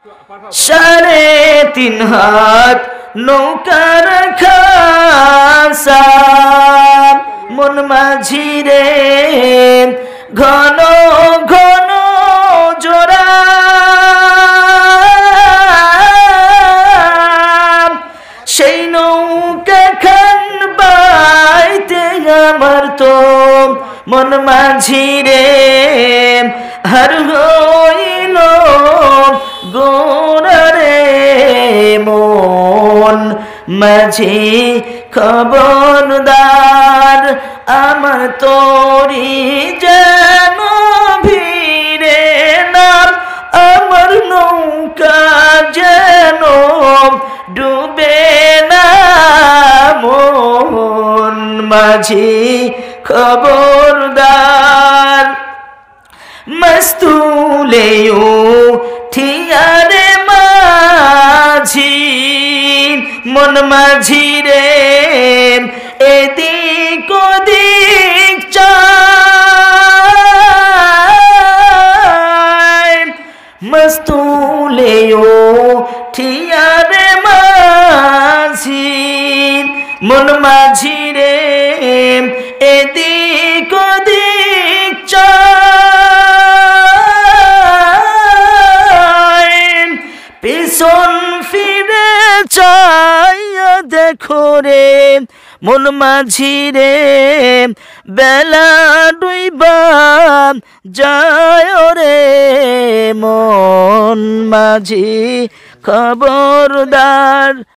3.5 হাত নৌকার খাসা মন মাঝি রে ঘন ঘন জোড়া সেই নৌকা খান বাইতে আমার তো মন মাঝি রে হার হইল গোরা রে মন মাঝি খবরদার আমার তোরি যেন ভিড়ে নাম আমার নৌকা যেন ডুবে না মন মাঝি খবরদার মস্তুলে ঠিয়ারে মাঝি মন মাঝি রে এদিক ওদিক চায় মস্তুলে ঠিয়ারে মাঝি মন মাঝি রে এদিক ওদিক চায় পিছন ফিরে চাইয়া দেখো রে মন মাঝি রে বেলা ডুইবা যায় রে মন মাঝি খবরদার।